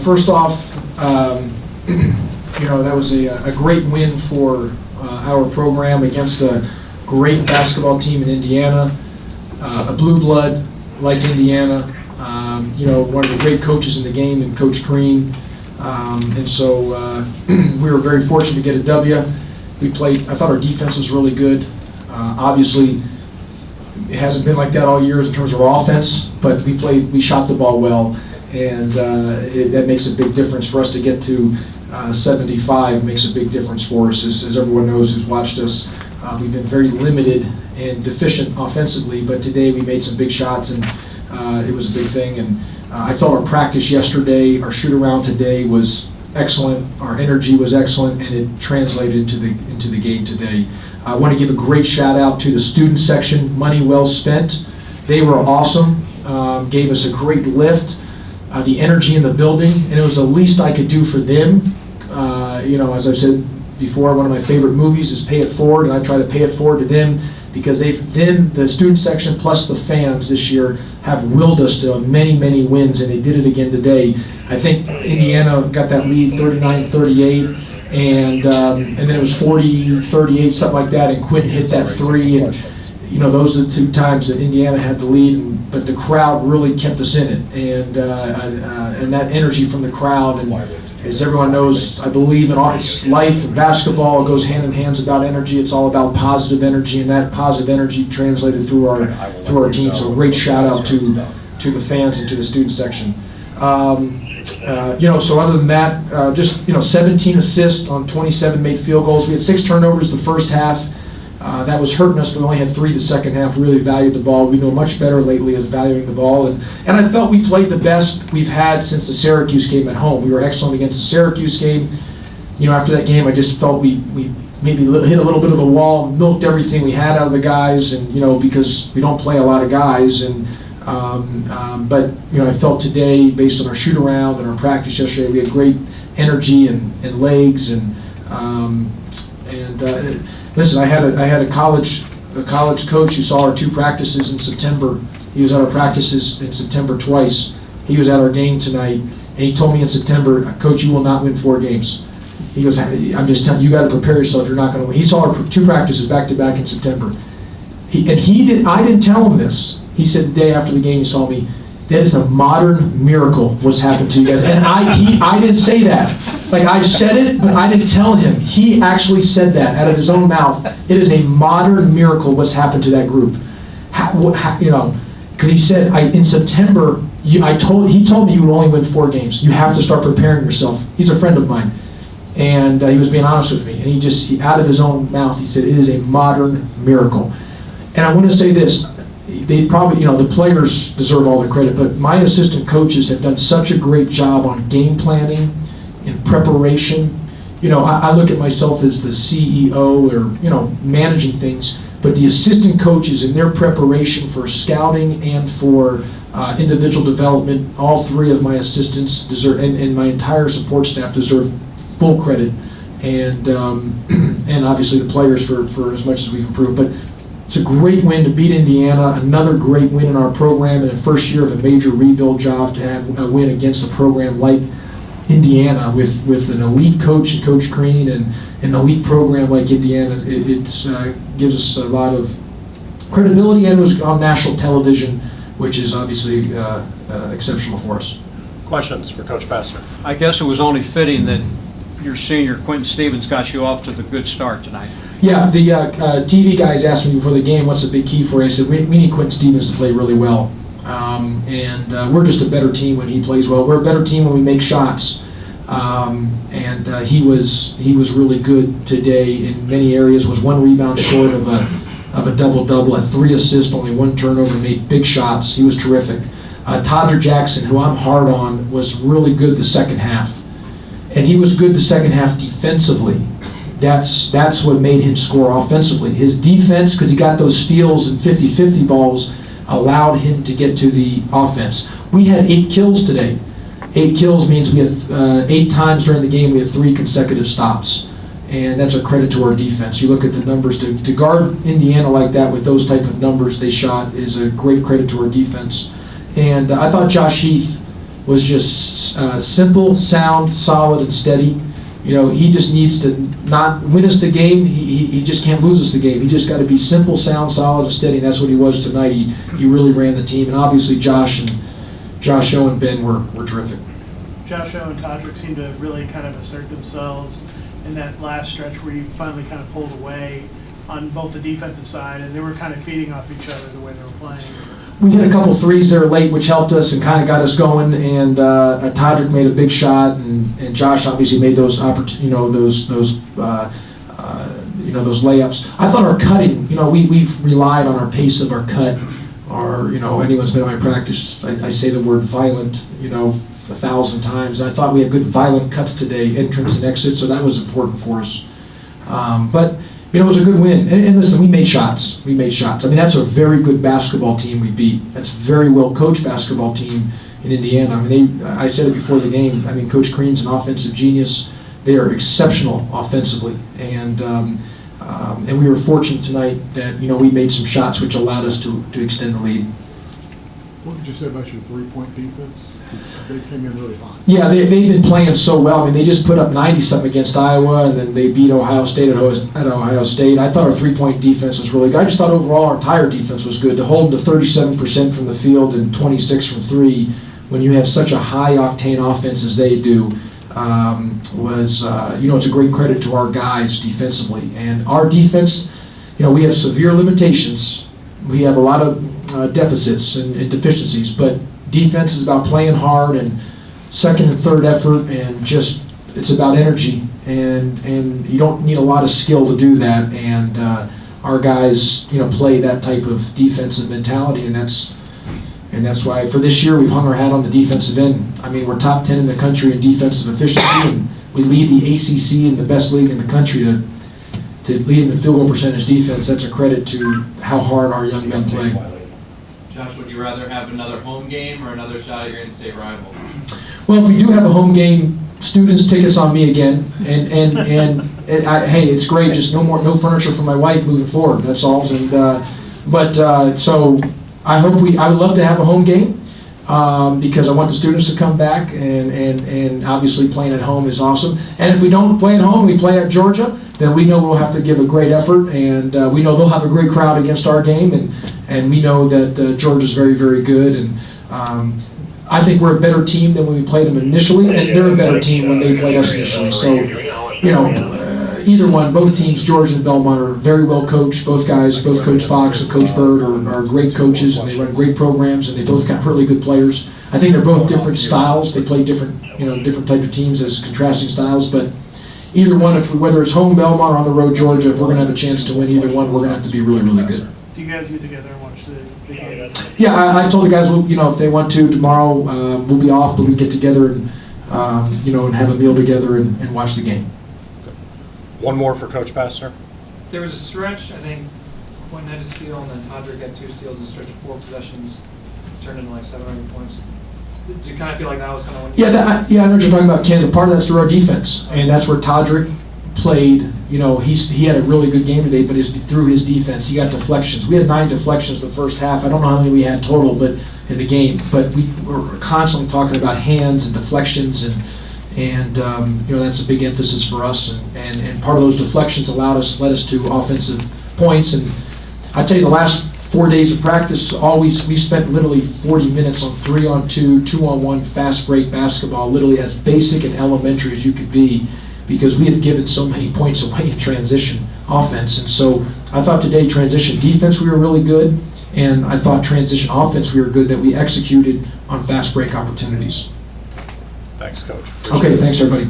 first off, that was a great win for our program against a great basketball team in Indiana, a blue blood like Indiana, one of the great coaches in the game, and Coach Green. And so we were very fortunate to get a W. We played, I thought our defense was really good. Obviously, it hasn't been like that all year in terms of our offense, but we shot the ball well, and that makes a big difference for us to get to 75. Makes a big difference for us, as everyone knows who's watched us. We've been very limited and deficient offensively, but today we made some big shots, and it was a big thing. And I felt our practice yesterday, our shoot-around today was excellent, our energy was excellent, and it translated into the game today. I want to give a great shout out to the student section, money well spent. They were awesome, gave us a great lift, the energy in the building, and it was the least I could do for them. As I've said before, one of my favorite movies is Pay It Forward, and I try to pay it forward to them because the student section plus the fans this year have willed us to many, many wins, and they did it again today. I think Indiana got that lead 39-38. And then it was 40-38, something like that, and Quentin hit that three. And those are the two times that Indiana had the lead, but the crowd really kept us in it, and that energy from the crowd. And as everyone knows, I believe in it's life and basketball. It goes hand in hand about energy. It's all about positive energy, and that positive energy translated through our team. So a great shout out to the fans and to the student section. So other than that, 17 assists on 27 made field goals. We had 6 turnovers the first half. That was hurting us, but we only had 3 the second half. We really valued the ball. We know much better lately at valuing the ball. And I felt we played the best we've had since the Syracuse game at home. We were excellent against the Syracuse game. After that game, I just felt we maybe hit a little bit of a wall, milked everything we had out of the guys, and because we don't play a lot of guys. And but I felt today, based on our shoot around and our practice yesterday, we had great energy and legs. And listen, I had a college coach who saw our 2 practices in September. He was at our practices in September twice. He was at our game tonight, and he told me in September, "Coach, you will not win 4 games." He goes, "I'm just telling you, you got to prepare yourself. You're not going to win." He saw our 2 practices back to back in September. I didn't tell him this. He said the day after the game, he saw me, "That is a modern miracle what's happened to you guys." And I didn't say that. Like, I've said it, but I didn't tell him. He actually said that out of his own mouth. It is a modern miracle what's happened to that group. Because he said, in September, he told me you would only win 4 games. You have to start preparing yourself. He's a friend of mine. And he was being honest with me. And he out of his own mouth, he said, it is a modern miracle. And I want to say this. They probably, the players deserve all the credit, but my assistant coaches have done such a great job on game planning and preparation. I look at myself as the CEO or, managing things, but the assistant coaches in their preparation for scouting and for individual development, all 3 of my assistants deserve, and my entire support staff deserve full credit, and obviously the players for as much as we've improved. But it's a great win to beat Indiana, another great win in our program, and the first year of a major rebuild job to have a win against a program like Indiana with an elite coach and Coach Green and an elite program like Indiana. It gives us a lot of credibility, and it was on national television, which is obviously exceptional for us. Questions for Coach Pastner? I guess it was only fitting that your senior Quentin Stevens got you off to the good start tonight. Yeah, the TV guys asked me before the game, what's the big key for you? I said, we need Quentin Stevens to play really well. We're just a better team when he plays well. We're a better team when we make shots. He was really good today in many areas, was 1 rebound short of a double-double, had 3 assists, only 1 turnover, made big shots. He was terrific. Todrick Jackson, who I'm hard on, was really good the second half. And he was good the second half defensively. That's what made him score offensively. His defense, because he got those steals and 50-50 balls, allowed him to get to the offense. We had 8 kills today. 8 kills means we had 8 times during the game we had 3 consecutive stops. And that's a credit to our defense. You look at the numbers, to guard Indiana like that with those type of numbers they shot is a great credit to our defense. And I thought Josh Heath was just simple, sound, solid, and steady. You know, he just needs to not win us the game. He just can't lose us the game. He just got to be simple, sound, solid, and steady. And that's what he was tonight. He really ran the team. And obviously Josh O and Ben were terrific. Josh O and Todrick seemed to really kind of assert themselves in that last stretch where you finally kind of pulled away on both the defensive side, and they were kind of feeding off each other the way they were playing. We hit a couple threes there late, which helped us and kind of got us going. And Todrick made a big shot, and Josh obviously made those those layups. I thought our cutting, we've relied on our pace of our cut. Anyone's been in my practice, I say the word violent, 1,000 times. And I thought we had good violent cuts today, entrance and exit, so that was important for us. But it was a good win. And listen, we made shots. I mean, that's a very good basketball team we beat. That's a very well-coached basketball team in Indiana. I mean, I said it before the game. I mean, Coach Crean's an offensive genius. They are exceptional offensively. And we were fortunate tonight that, we made some shots which allowed us to extend the lead. What did you say about your three-point defense? They came in really hot. Yeah, they've been playing so well. I mean, they just put up 90-something against Iowa, and then they beat Ohio State at Ohio State. I thought our three-point defense was really good. I just thought overall our entire defense was good. To hold them to 37% from the field and 26 from three, when you have such a high-octane offense as they do, it's a great credit to our guys defensively. And our defense, we have severe limitations. We have a lot of deficits and deficiencies, but defense is about playing hard and second and third effort, and just it's about energy, and you don't need a lot of skill to do that. And our guys, play that type of defensive mentality, and that's why for this year we've hung our hat on the defensive end. I mean, we're top 10 in the country in defensive efficiency, and we lead the ACC in the best league in the country to lead in the field goal percentage defense. That's a credit to how hard our young men play. Josh, would you rather have another home game or another shot at your in-state rival? Well, if we do have a home game, students' tickets on me again, and hey, it's great. Just no furniture for my wife moving forward. That's all. And so I would love to have a home game because I want the students to come back, and obviously playing at home is awesome. And if we don't play at home, we play at Georgia, then we know we'll have to give a great effort, and we know they'll have a great crowd against our game, and we know that Georgia's very, very good. And I think we're a better team than when we played them initially, and they're a better team when they played us initially. So, either one, both teams, Georgia and Belmont, are very well coached. Both guys, both Coach Fox and Coach Bird are great coaches, and they run great programs, and they both got really good players. I think they're both different styles. They play different type of teams as contrasting styles, but either one, whether it's home Belmont or on the road Georgia, if we're going to have a chance to win either one, we're going to have to be really, really good. Do you guys get together and watch the game? Yeah, I told the guys, if they want to tomorrow, we'll be off, but we get together and and have a meal together and watch the game. One more for Coach Pastner. There was a stretch, I think, Quentin had a steal, and then Todrick had 2 steals in a stretch of 4 possessions, turned into like 7 or 8 points. Did you kind of feel like that was kind of when you... I know what you're talking about, Ken. Part of that's through our defense, and that's where Todrick played. He had a really good game today, but through his defense, he got deflections. We had 9 deflections the first half. I don't know how many we had total, but in the game. But we were constantly talking about hands and deflections, and that's a big emphasis for us. And part of those deflections led us to offensive points. And I tell you, the last 4 days of practice, we spent literally 40 minutes on 3-on-2, 2-on-1 fast break basketball, literally as basic and elementary as you could be, because we have given so many points away in transition offense. And so I thought today transition defense we were really good, and I thought transition offense we were good, that we executed on fast break opportunities. Thanks, Coach. Okay, thanks everybody.